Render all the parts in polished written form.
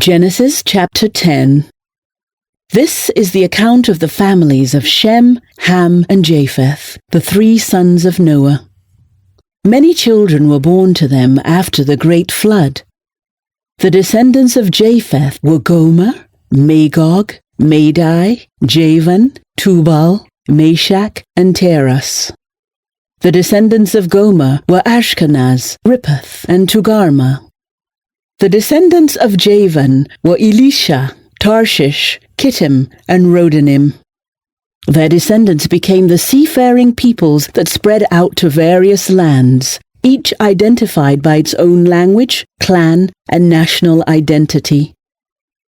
Genesis chapter 10. This is the account of the families of Shem, Ham, and Japheth, the 3 sons of Noah. Many children were born to them after the great flood. The descendants of Japheth were Gomer, Magog, Madai, Javan, Tubal, Meshach, and Teras. The descendants of Gomer were Ashkenaz, Riphath, and Togarmah. The descendants of Javan were Elisha, Tarshish, Kittim, and Rodanim. Their descendants became the seafaring peoples that spread out to various lands, each identified by its own language, clan, and national identity.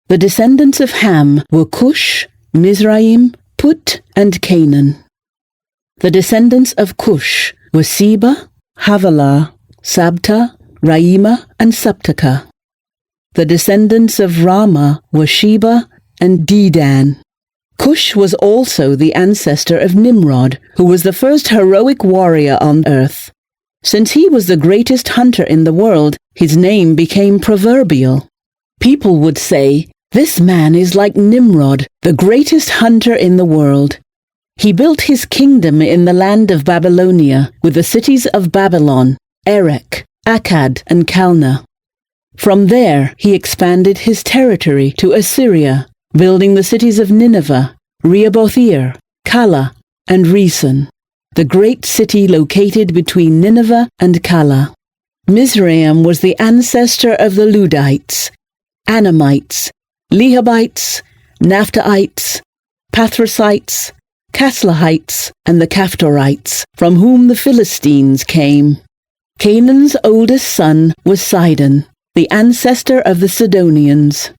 The descendants of Ham were Cush, Mizraim, Put, and Canaan. The descendants of Cush were Seba, Havilah, Sabta, Raima, and Sabtaka. The descendants of Ramah were Sheba and Dedan. Cush was also the ancestor of Nimrod, who was the first heroic warrior on earth. Since he was the greatest hunter in the world, his name became proverbial. People would say, "This man is like Nimrod, the greatest hunter in the world." He built his kingdom in the land of Babylonia, with the cities of Babylon, Erech, Akkad, and Calneh. From there he expanded his territory to Assyria, building the cities of Nineveh, Rehoboth-ir, Calah, and Resen, the great city located between Nineveh and Calah. Mizraim was the ancestor of the Ludites, Anamites, Lehabites, Naphtuhites, Pathrusites, Caslahites, and the Caphtorites, from whom the Philistines came. Canaan's oldest son was Sidon, the ancestor of the Sidonians.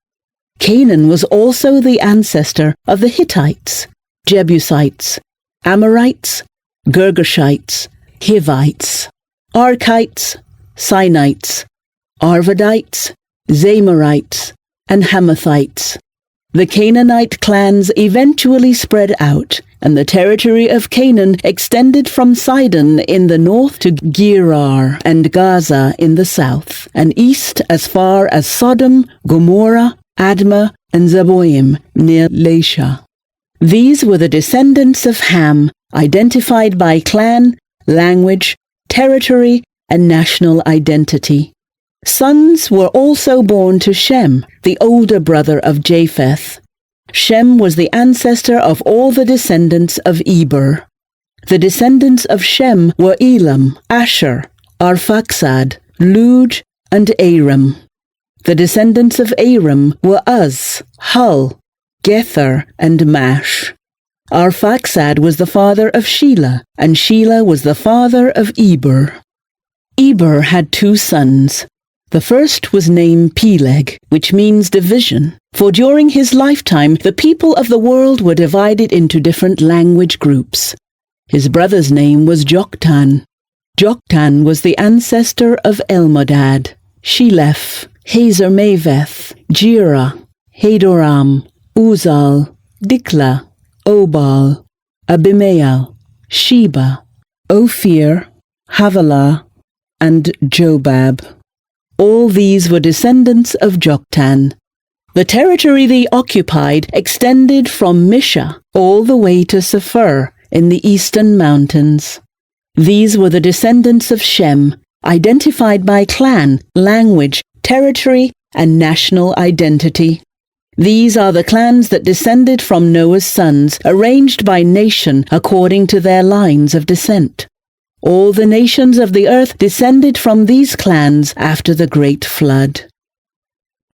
Canaan was also the ancestor of the Hittites, Jebusites, Amorites, Girgashites, Hivites, Archites, Sinites, Arvadites, Zamorites, and Hamathites. The Canaanite clans eventually spread out, and the territory of Canaan extended from Sidon in the north to Gerar and Gaza in the south, and east as far as Sodom, Gomorrah, Admah, and Zeboim near Lasha. These were the descendants of Ham, identified by clan, language, territory, and national identity. Sons were also born to Shem, the older brother of Japheth. Shem was the ancestor of all the descendants of Eber. The descendants of Shem were Elam, Asher, Arphaxad, Lud, and Aram. The descendants of Aram were Uz, Hul, Gether, and Mash. Arphaxad was the father of Shelah, and Shelah was the father of Eber. Eber had 2 sons. The first was named Peleg, which means division, for during his lifetime the people of the world were divided into different language groups. His brother's name was Joktan. Joktan was the ancestor of Elmodad, Sheleph, Hazarmaveth, Jirah, Hadoram, Uzal, Dikla, Obal, Abimael, Sheba, Ophir, Havilah, and Jobab. All these were descendants of Joktan. The territory they occupied extended from Misha all the way to Sephir in the eastern mountains. These were the descendants of Shem, identified by clan, language, territory, and national identity. These are the clans that descended from Noah's sons, arranged by nation according to their lines of descent. All the nations of the earth descended from these clans after the great flood.